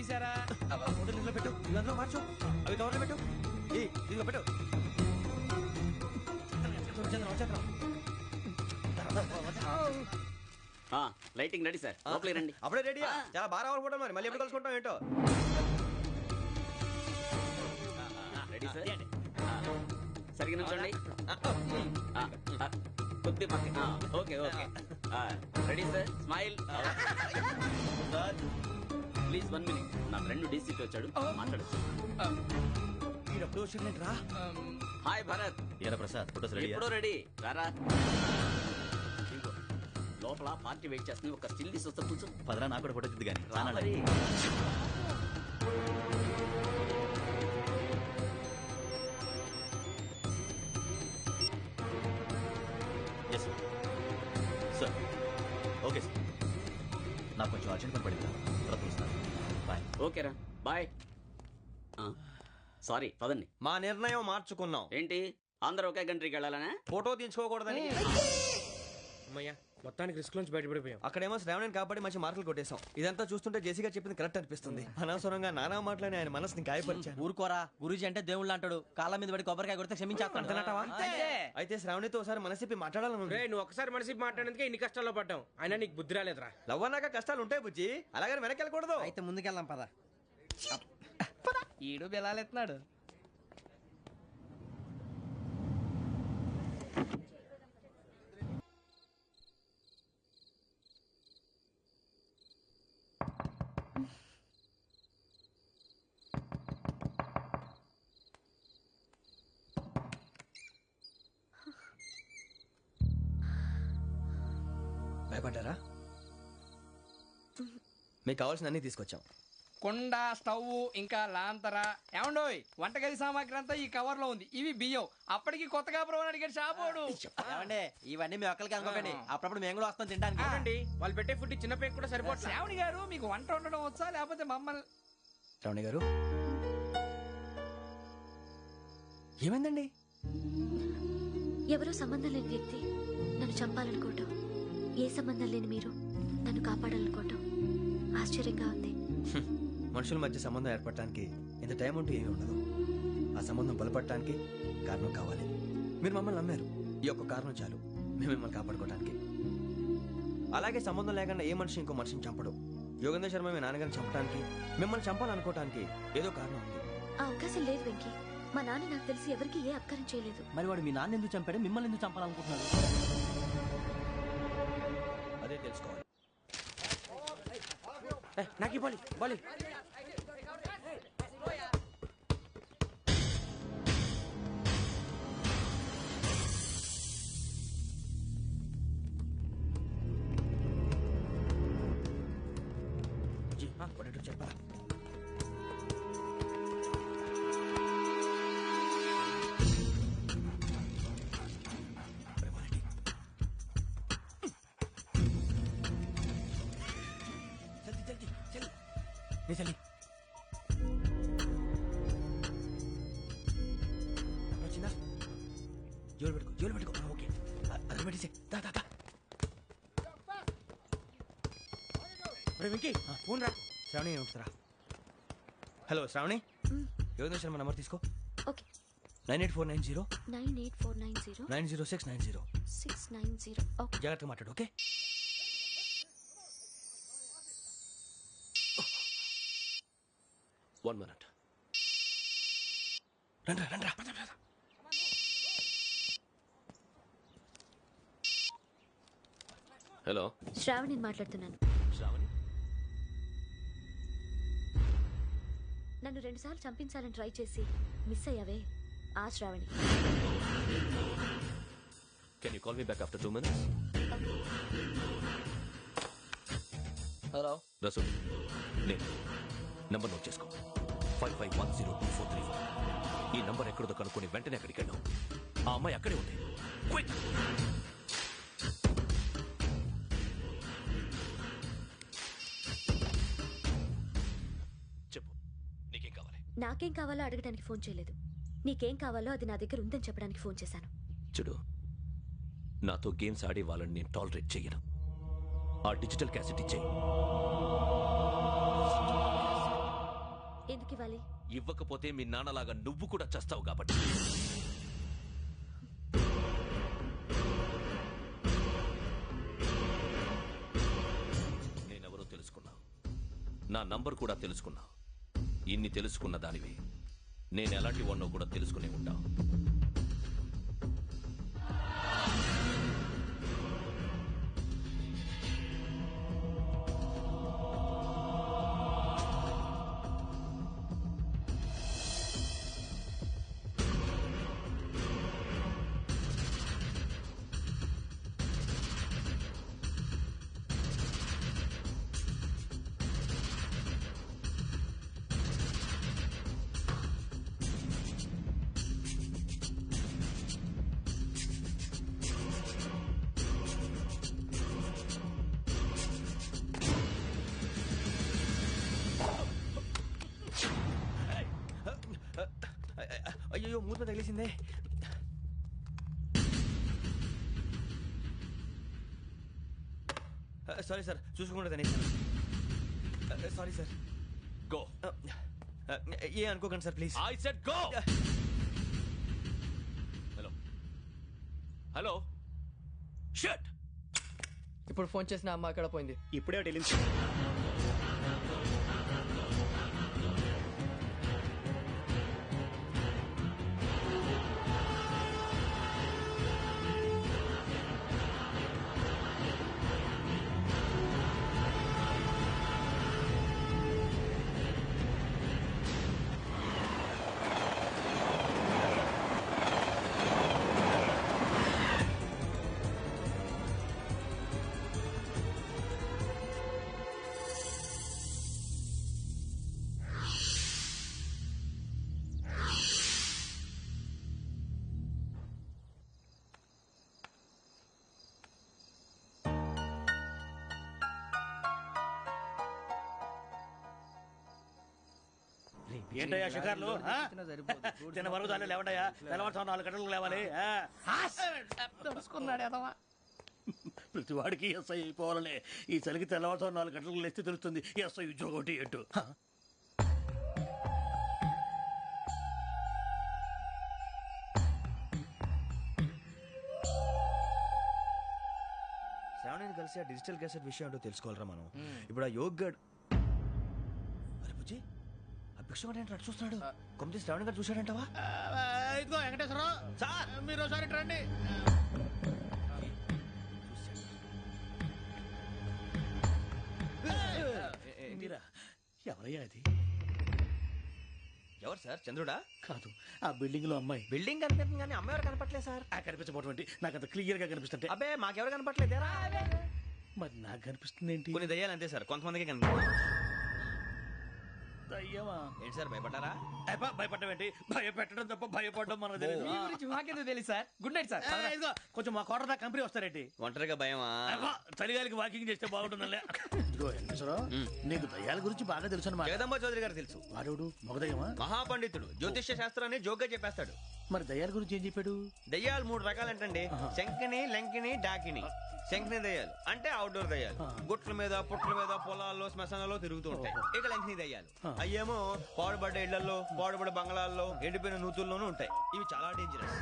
తీసారా? ఫోటో ఇంట్లో పెట్టు, ఇదంతా మార్చు, అవి కవర్లో పెట్టు, ఇదిగో పెట్టు. లైటింగ్ రెడీ సార్, లోపలికి రండి. అప్పుడే రెడీ? చాలా బాగా రావాలి ఫోటో, మరి మళ్ళీ ఎప్పుడు కలుసుకుంటాం ఏంటో. రెడీ సార్, సరిగ్గా నుంచోండి. కొద్ది పక్క. Okay okay, ready sir, smile. Please 1 minute, నా ఫ్రెండ్ డీసీకి వచ్చాడు, మాట్లాడచ్చు. రా. హాయ్ భరత్. ఏరా ప్రసాద్, ఫోటోస్ రెడీ? ఎప్పుడో రెడీ, రారా. లోపల పార్టీ వెయిట్ చేస్తుంది, ఒక స్టిల్ తీసి వస్తే కూర్చో. పదరా, నాకు కూడా ఫోటో తిద్దు కానీ. సార్ ఓకే సార్, నాకు కొంచెం అర్జెంట్ పని పడిందా, తర్వాత వస్తాను. బాయ్. ఓకేరా, బాయ్. సారీ, పదండి. మా నిర్ణయం మార్చుకున్నాం. ఏంటి, అందరూ ఒకే కంట్రీకి వెళ్ళాలనే? ఫోటో తీసుకోకూడదని. అమ్మయ్యా, మొత్తానికి రిస్క్ నుంచి బయటపడిపోయాం. అక్కడేమో శ్రావణిని కాబట్టి మంచి మార్కులు కొట్టేశాం. ఇదంతా చూస్తుంటే జేసీగా చెప్పింది కరెక్ట్ అనిపిస్తుంది. అనవసరంగా నానా మాటలని ఆయన మనసుని గాయపరిచాను. ఊరుకోరా, గురూజీ అంటే దేవుళ్ళు అంటాడు. కాళ్ళ మీద పడి కొబ్బరికాయ కొడితే క్షమించేస్తానంటావా? అయితే శ్రావణితో ఒకసారి మనసిప్పి మాట్లాడాలను. రే, నువ్వు ఒకసారి మనసి మాట్లాడేందుకే ఇన్ని కష్టాల్లో పడ్డాం. అయినా నీకు బుద్ధి రాలేదురా. లవ్ అన్నాక కష్టాలు ఉంటాయి బుజ్జి, అలాగని వెనక్కి వెళ్ళకూడదు. అయితే ముందుకెళ్దాం పద. ఈడు బెలాలెత్తున్నాడు. భయపడ్డారా? మీకు కావాల్సిన అన్ని తీసుకొచ్చాం. కుండ, స్టవ్, ఇంకా లాంతర. ఏమండోయ్, వంటగది సామాగ్రి అంతా ఈ కవర్ లో ఉంది. ఇవి బియ్యం. అప్పటికి కొత్తగా బ్రో అడిగాడు షాపోడు. ఏమండి, ఇవన్నీ మీ ఒక్కరికి అనుకోకండి, అప్పుడప్పుడు మేము కూడా వస్తాం తినడానికి. అవునండి, వాళ్ళు పెట్టే ఫుడ్ చిన్న పేరు కూడా సరిపోతుంది. శ్రావణి గారు, మీకు వంట వండడం వచ్చా లేకపోతే మమ్మల్ని? శ్రావణి గారు, ఏమైందండి? ఎవరో సంబంధం లేని వ్యక్తి నన్ను చంపాలనుకోవటం, ఏ సంబంధం లేని మీరు నన్ను కాపాడాలనుకోవటం ఆశ్చర్యంగా ఉంది. మనుషుల మధ్య సంబంధం ఏర్పడటానికి ఇంత టైం ఉంటూ ఏమీ ఉండదు. ఆ సంబంధం బలపడటానికి కారణం కావాలి. మీరు మమ్మల్ని నమ్మారు, ఈ ఒక్క కారణం చాలు మేము మిమ్మల్ని కాపాడుకోవటానికి. అలాగే సంబంధం లేకుండా ఏ మనిషి ఇంకో మనిషిని చంపడు. యోగేంద్ర శర్మ మీ నాన్నగారిని చంపడానికి, మిమ్మల్ని చంపాలనుకోవటానికి ఏదో కారణం ఉంది. ఆ అవకాశం లేదు వెంకీ. మా నాన్న నాకు తెలిసి ఎవరికి ఏ అపకారం చేయలేదు. మరి వాడు మీ నాన్న ఎందుకు చంపాడు, మిమ్మల్ని ఎందుకు చంపాలనుకుంటున్నాడు? అదే తెలుసుకోవాలి. నాకు బాలి బాలి. చెప్పాలా? చలి వచ్చిందా? జోలు పెట్టుకో, జోలు పెట్టుకో. ఓకే, అది పెట్టేసి దా దా దా. వెంకీ, ఫోన్ రా. శ్రావణి ఉంటుందిరా. హలో శ్రావణి, యోగేంద్ర శర్మ నంబర్ తీసుకో. ఓకే. 98490 98490 90690. 690. ఓకే, జాగ్రత్తగా మాట్లాడు. Okay, One minute. రండ్రా రండ్రా. హలో, శ్రావణి మాట్లాడుతున్నాను. శ్రావణి. నన్ను 2 సార్లు చంపించాలని ట్రై చేసి మిస్ అయ్యావే, ఆ Shravani. Can you call me back after 2 minutes? Hello Rasool, నేను నంబర్ నోట్ చేసుకో. 55102434. ఈ నంబర్ ఎక్కడో కనుక్కొని వెంటనే అక్కడికి వెళ్ళాం. ఆ అమ్మాయి అక్కడే ఉంది. క్విక్. చెప్పు, నీకేం కావాలి? నాకేం కావాలో అడగడానికి ఫోన్ చేయలేదు. నీకేం కావాలో అది నా దగ్గర ఉందని చెప్పడానికి ఫోన్ చేశాను. చూడు, నాతో గేమ్స్ ఆడే వాళ్ళని నేను టాలరేట్ చెయ్యను. ఆ డిజిటల్ క్యాసెట్ ఇచ్చేయి. ఎందుకు ఇవ్వాలి? ఇవ్వకపోతే మీ నాన్నలాగా నువ్వు కూడా చస్తావు కాబట్టి. నేనెవరో తెలుసుకున్నా, నా నంబర్ కూడా తెలుసుకున్నా. ఇన్ని తెలుసుకున్న దానివి నేను ఎలాంటి వాడినో కూడా తెలుసుకునే ఉంటా. అయ్యో మూత తగిలేసిందే. సారీ సార్, చూసుకోకుండా తినేసాను. Sorry sir. గో. ఏ అనుకోకండి sir please. I said go. Hello hello. Shut. ఇప్పుడు ఫోన్ చేసిన అమ్మ ఎక్కడ పోయింది? ఇప్పుడే వెళ్ళింది. ఏంటయ్యా షికార్లు? చిన్న వరకు దాన్ని లేవంటయ్యా. తెల్లవారుతో 4 గంటలకు లేవాలి. తెలుసుకున్నాడు ఎదవా. ప్రతి వాడికి ఎస్ఐ అయిపోవాలనే ఈ చలికి తెల్లవారుతో 4 గంటలకు లేస్తే తెలుస్తుంది ఎస్ఐ ఉద్యోగం ఒకటి ఎటు. శ్రావణిని కలిసి ఆ డిజిటల్ క్యాసెట్ విషయం ఏంటో తెలుసుకోవాలరా మనం. ఇప్పుడు ఆ యోగ్ గడ్ అరే బుజ్జి, ఆ భిక్షం అంటే అటు చూస్తున్నాడు. కొమ్మిది శ్రావణి గారు చూశాడంటావా? ఇదిగో వెంకటేశ్వరరావు సార్, మీరు ఒకసారి రండి. మీరా? ఎవరయ్యా అది? ఎవరు సార్? చంద్రుడా? కాదు, ఆ బిల్డింగ్ లో అమ్మాయి. బిల్డింగ్ కనిపిస్తుంది కానీ అమ్మాయి ఎవరు కనపట్లేదు సార్. కనిపించబోటువంటి నాకు అంత క్లియర్ గా కనిపిస్తుంటే. అబ్బే మాకెవరు కనపట్లేదేరా. మరి నాకు కనిపిస్తుంది ఏంటి? కొన్ని దయ్యాలు అంతే సార్, కొంతమందికి కనిపి. దయ్యమా? ఏంటి సార్ భయపడ్డారా? భయపడడం ఏంటి? భయపెట్టడం తప్ప భయపడడం మనకు తెలియదు. మీ గురించి మాకేదో తెలుసు సార్. Good night sir. ఇదిగో కొంచెం మా కోట దాకా కంపెనీ వస్తారేంటి? ఒంటరిగా భయమా? చలిగాలికి వాకింగ్ చేస్తే బాగుంటుందిలే. ఇదిగో వెంకటేశ్వరరావు, నీకు దయ్యాల గురించి బాగా తెలుసు అన్నమాట. జగదంబ చౌదరి గారు తెలుసు. వాడు మగదయ్యమా? మహాపండితుడు, జ్యోతిష్య శాస్త్రాన్ని జోగ్గా చెప్పేస్తాడు. మరి దయ్యాల గురించి ఏం చెప్పాడు? దయ్యాలు 3 రకాలంటండి. శంకిని, లంకిని, డాకిని. శంకిని దయ్యాలు అంటే అవుట్డోర్ దయ్యాలు, గుట్ల మీద పుట్ల మీద పొలాల్లో శ్మశానాల్లో తిరుగుతూ ఉంటాయి. ఇక లంకిని దయ్యాలు అయ్యేమో పాడుబడ్డ ఇళ్లలో, పాడుబడ్డ బంగ్లాల్లో, ఎండిపోయిన నూతుల్లోనూ ఉంటాయి. ఇవి చాలా డేంజరస్.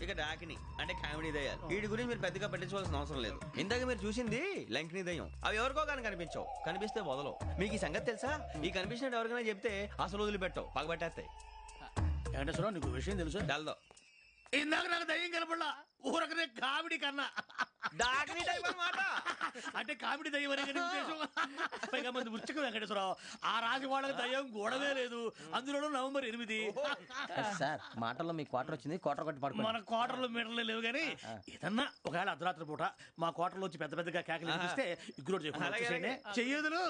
ఇక డాకిని అంటే కామెడీ దయ్యాలు. వీటి గురించి మీరు పెద్దగా పట్టించుకోవాల్సిన అవసరం లేదు. ఇందాక మీరు చూసింది లంకిని దయ్యం. అవి ఎవరికో కానీ కనిపించవు, కనిపిస్తే వదలవు. మీకు ఈ సంగతి తెలుసా? ఈ కనిపించినట్టు ఎవరికైనా చెప్తే అసలు వదిలిపెట్టవు, పగబట్టేస్తాయి. వెంకటేశ్వరరావు, నీకు విషయం తెలుసు? డల్దో ఇందాక నాకు దయ్యం కనపడలా, ఊరకనే కామెడీ కన్నా. డాకిని టైప్ అన్నమాట. అంటే కామెడీ దయ్యం అనే కదా ఉద్దేశం. పైగా మంది ఉచ్చక వెంకటేశ్వరరావు, ఆ రాజు వాళ్ళకి దయ్యం గోడవే లేదు, అందులోనూ నవంబర్ 8. సార్ మాటల్లో మీ క్వార్టర్ వచ్చింది, క్వార్టర్ కొట్టి పడుకో. మన క్వార్టర్లో మీటర్లు లేవు కానీ ఏదన్నా ఒకవేళ అర్ధరాత్రి పూట మా క్వార్టర్లో వచ్చి పెద్ద పెద్దగా కేకలు వినిపిస్తే ఇగ్గురు చెయ్యదులు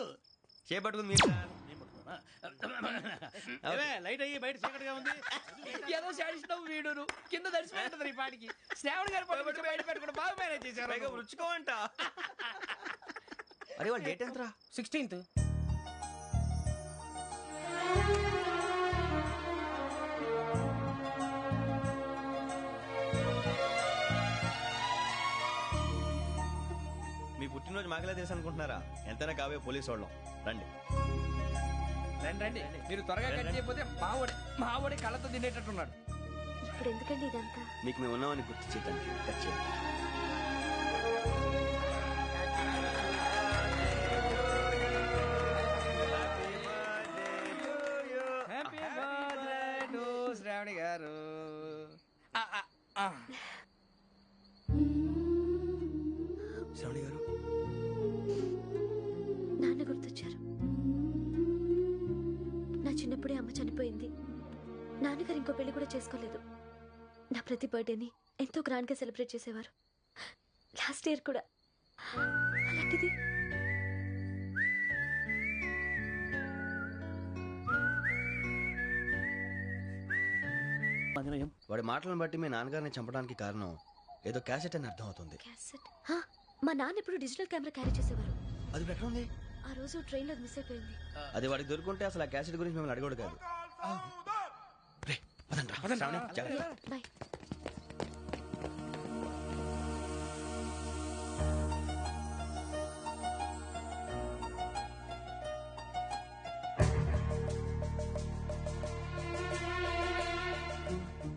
చేపట్టుకుంది మీరు. లైట్ అయ్యి బయట చీకటిగా ఉంది. ఏదో శాడిస్తావు వీడును కింద దర్శనం ఈ పాటికి. శ్రావణ్ గారు పట్టుబట్టి బయట పెట్టుకుంటే బాగా మేనేజ్ చేశారు. రుచుకోమంట. అరే వాళ్ళ డేట్ ఎంతరా? 16th. మీ పుట్టినరోజు మాకలే తెలుసు అనుకుంటున్నారా? ఎంతైనా కావే పోలీసు వాళ్ళం. రండి. రండి రండి, మీరు త్వరగా కట్ చేయకపోతే మావడి కళ్ళతో తినేటట్టున్నాడు. ఇప్పుడు ఎందుకండి ఇదంతా? మీకు మేము ఉన్నామని గుర్తు చేయడానికి కట్ చేయండి. హ్యాపీ బర్త్డే టు శ్రావణి గారు. శ్రావణి గారు, నాన్న గుర్తొచ్చారు. నా చిన్నప్పుడే అమ్మ చనిపోయింది. నాన్నగారు ఇంకో పెళ్లి కూడా చేసుకోలేదు. నా ప్రతి బర్త్డేని ఎంతో గ్రాండ్ గా సెలబ్రేట్ చేసేవారు. లాస్ట్ ఇయర్ కూడా. అలాంటిది వాడి మాటలను బట్టి మీ నాన్నగారిని చంపడానికి కారణం ఏదో క్యాసెట్ అని అర్థం అవుతుంది. క్యాసెట్. మా నాన్న ఇప్పుడు డిజిటల్ కెమెరా క్యారీ చేసేవారు. అది ఇప్పుడు ఎక్కడ ఉంది? ఆ రోజు ట్రైన్ లో మిస్ అయిపోయింది. అది వాడికి దొరుకుంటే అసలు ఆ క్యాసెట్ గురించి మిమ్మల్ని అడగడు కాదు. రేయ్, పదండ్రా. శ్రావణి, జాగ్రత్త. బాయ్.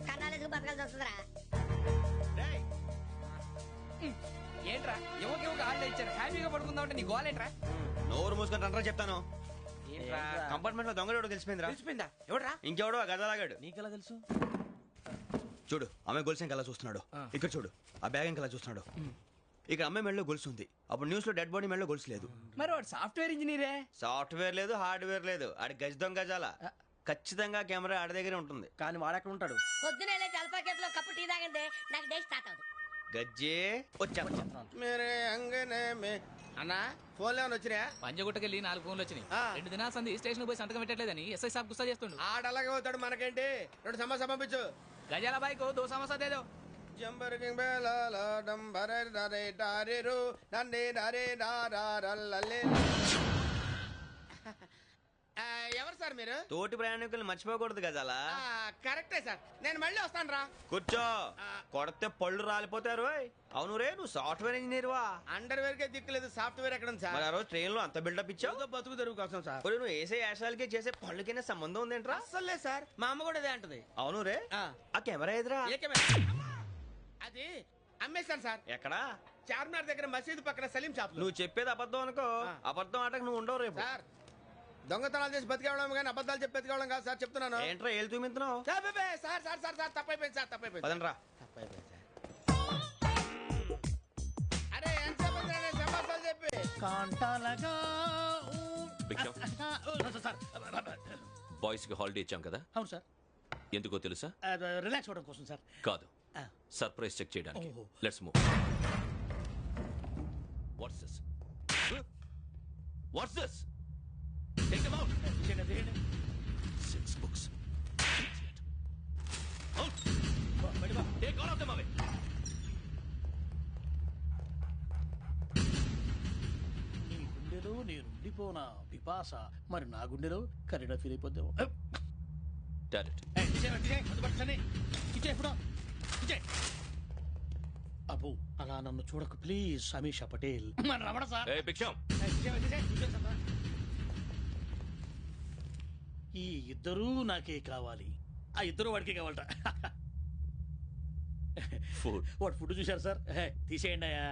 కన్నాలకు బతకాల్సి వస్తుందిరా. ఏంట్రా ఎవరికి హాలిడే ఇచ్చారు, హ్యాపీగా పడుకుందాం అంటే నీ గోలేంట్రా? నోరు మూసుకొని రండ్రా చెప్తాను. ఏంట్రా? కంపార్ట్మెంట్ లో దొంగడు తెలిసిపోయిందిరా. తెలిసిపోయిందా? ఎవడ్రా? ఇంకెవడో ఆ గదలాగాడు. నీకెలా తెలుసు? చూడు, ఆమె గొలుసు ఇంకలా చూస్తున్నాడు. ఇక్కడ చూడు, ఆ బ్యాగ్ ఇంకలా చూస్తున్నాడు. ఇక్కడ అమ్మాయి మెడలో గొలుసు ఉంది. అప్పుడు న్యూస్ లో డెడ్ బాడీ మెడలో గొలుసు లేదు. మరి వాడు సాఫ్ట్వేర్ ఇంజనీరే. సాఫ్ట్వేర్ లేదు, హార్డ్వేర్ లేదు. ఆడి గజ దొంగ గజాల. ఖచ్చితంగా కెమెరా ఆడి దగ్గరే ఉంటుంది. కానీ వాడెక్కడ ఉంటాడు? పొద్దునే లేచి అల్ఫా కేఫ్ లో కప్పు టీ తాగంటే నాకు డే స్టార్ట్ అవుతుంది. గజ్జే వచ్చా. మేరే అంగనే మే అన్నా ఫోన్ లో వచ్చినా? పంజగుట్టకెళ్ళి 4 ఫోన్లు వచ్చినాయి. 2 దినాల సంది స్టేషన్ పోయి సంతకం పెట్టలేదని ఎస్ఐ సాబ్ గుస్తా చేస్తుండు. ఆడలాగే పోతాడు, మనకేంటి? 2 సమస్య పంపించు. గజాల బైక్ 2 సమస్య దేదో. జంబరకింగ్ బేలాల డంబరే డరే డారెరు నన్నే డరే డారల్లలే. ఎవరు సార్ మీరు? తోటి ప్రయాణికుల్ని మర్చిపోకూడదు గజాల. కరెక్టే సార్, నేను మళ్ళీ వస్తాను రా. కూర్చో, కొడితే పళ్ళు రాలిపోతారు. అవును రే, నువ్వు సాఫ్ట్వేర్ ఇంజనీర్ వా? అండర్వేర్ కే దిక్కులేదు, సాఫ్ట్వేర్ ఎక్కడ ఉంది సార్? మరి ఆ రోజు ట్రైన్ లో అంత బిల్డప్ ఇచ్చావు. బతుకు తెరుగు కోసం సార్. నువ్వు వేసే యాశాలకి చేసే పళ్ళకైనా సంబంధం ఉందేంట్రా? అస్సలు లేదు సార్, మా అమ్మ కూడా అదే అంటది. అవును రే, ఆ కెమెరా ఎదురా? అది అమ్మేశాను సార్. ఎక్కడా? చార్మినార్ దగ్గర మసీదు పక్కన సలీం షాప్. నువ్వు చెప్పేది అబద్ధం అనుకో. అబద్ధం ఆటకు నువ్వు ఉండవు రేపు. సార్, దొంగతనాలు చేసి బతికేవడం కానీ అబద్ధాలు చెప్పి బతికేవడం కాదు సార్, చెప్తున్నాను. ఏంట్రా ఏళ్ళు చూపించినావు? Sir sir sir sir sir తప్పైపోయింది సార్, తప్పైపోయింది. పదండ్రా. తప్పైపోయింది సార్. అరే ఎంత సమాసాలు చెప్పి కాంటాలగా బాయ్స్ కి హాలిడే ఇచ్చాం కదా, అవును సార్. ఎందుకో తెలుసా? రిలాక్స్ అవ్వడం కోసం సార్. కాదు, సర్ప్రైజ్ చెక్ చేయడానికి. ఓహో. Let's move. What's this? What's this? Take them out. 6 books. Out. Take all of them away. నీ గుండెలో నేను ఉండిపోనా పిపాస, మరి నా గుండెలో కరీడా ఫీల్ అయిపోద్దాము. Direct. అబ్బో, అలా నన్ను చూడకు ప్లీజ్. సమీషా పటేల్. మన రమణ సార్. Hey, Biksham. ఈ ఇద్దరూ నాకే కావాలి. ఆ ఇద్దరు వాడికే కావాలట. Food. వాడు ఫుడ్ చూశారు సార్. తీసేయండి అయ్యా.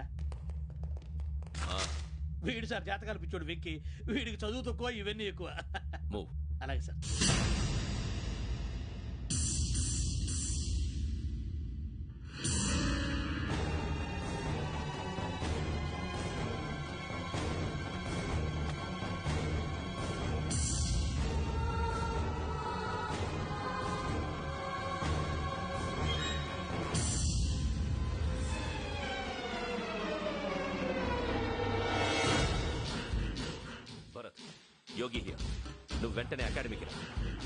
వీడు సార్ జాతకాలు పిచ్చోడు వెక్కి. వీడికి చదువు తక్కువ, ఇవన్నీ ఎక్కువ. Move. అలాగే సార్. Bharat, Yogi here. నువ్వు వెంటనే అకాడమీకి రా.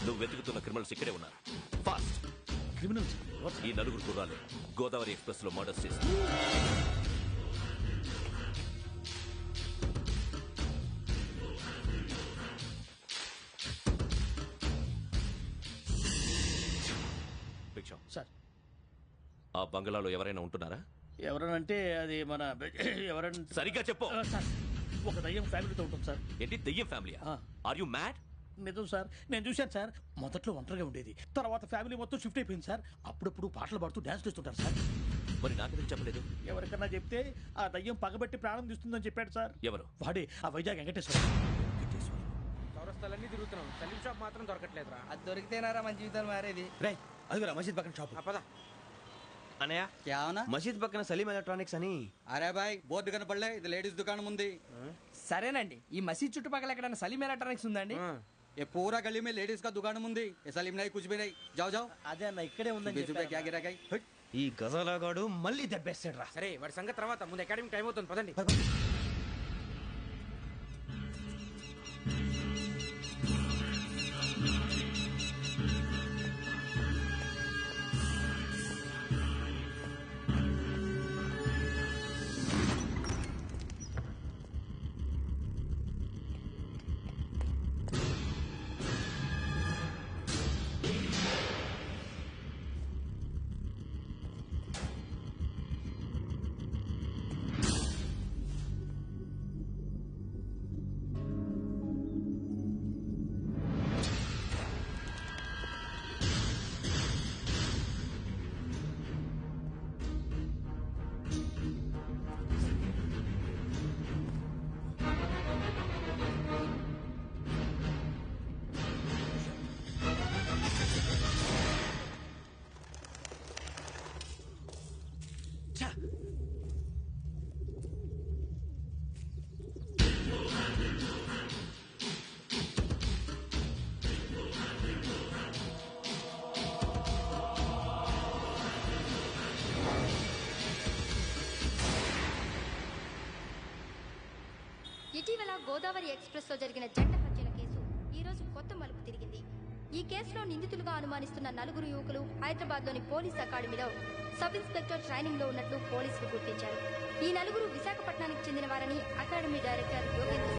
నువ్వు వెతుకుతున్న క్రిమినల్స్ ఇక్కడే ఉన్నారు. ఫాస్ట్. క్రిమినల్స్? ఈ 4 గుర్రాలు గోదావరి ఎక్స్ప్రెస్ లో మర్డర్స్ చేసి సార్, ఆ బంగ్లాలో ఎవరైనా ఉంటున్నారా? ఎవరనంటే అది మన ఎవరన్నా సరిగ్గా చెప్పు. సార్, ఒక దయ్యం ఫ్యామిలీతో ఉంటుంది సార్. ఏంటి దెయ్యం ఫ్యామిలీ? Are you mad? నిజం సార్, నేను చూశాను సార్. మొదట్లో ఒంటరిగా ఉండేది, తర్వాత ఫ్యామిలీ మొత్తం షిఫ్ట్ అయిపోయింది సార్. అప్పుడప్పుడు పాటలు పాడుతూ డాన్స్ చేస్తుంటారు సార్. మరి నాకెందుకు చెప్పలేదు? ఎవరికన్నా చెప్తే ఆ దయ్యం పగబెట్టి ప్రాణం తీస్తుందని చెప్పాడు సార్. ఎవరు? వాడే ఆ వైజాగ్ వెంకటేశ్వర. చౌరస్తాలన్నీ తిరుగుతున్నాం, సలీం షాప్ మాత్రం దొరకట్లేదురా. అది దొరికితేనారా మన జీవితాలు మారేది. రే అదిగురా మసీద్ పక్కన షాప్. పద. అనయ్య क्या होना? మసీద్ పక్కన సలీం ఎలక్ట్రానిక్స్ అని. अरे भाई बोर्ड కనపడలే, ఇది లేడీస్ దుకాణం ఉంది. సరేనండి, ఈ మసీద్ చుట్టుపక్కల ఎక్కడైనా సలీం ఎలక్ట్రానిక్స్ ఉందండి? ये पूरा गली में लेडीज का दुकान मुंदी, ये सलीम नहीं कुछ भी नहीं. जाओ जाओ. అదే అన్న ఇక్కడే ఉందని 20 रुपए क्या गिरा गई. ఈ గజాలగాడు మళ్ళీ దెబ్బేస్తాడు రా. సరే వాడి సంగతి తర్వాత, ముందు అకాడమిక్ టైం అవుతుంది, పదండి. ఇటీవల గోదావరి ఎక్స్ప్రెస్ లో జరిగిన జంట హత్యల కేసు ఈ రోజు కొత్త మలుపు తిరిగింది. ఈ కేసులో నిందితులుగా అనుమానిస్తున్న 4 యువకులు హైదరాబాద్ లోని పోలీస్ అకాడమీలో సబ్ ఇన్స్పెక్టర్ ట్రైనింగ్ లో ఉన్నట్లు పోలీసులు గుర్తించారు. ఈ 4 విశాఖపట్నానికి చెందిన వారని అకాడమీ డైరెక్టర్ యోగేంద్ర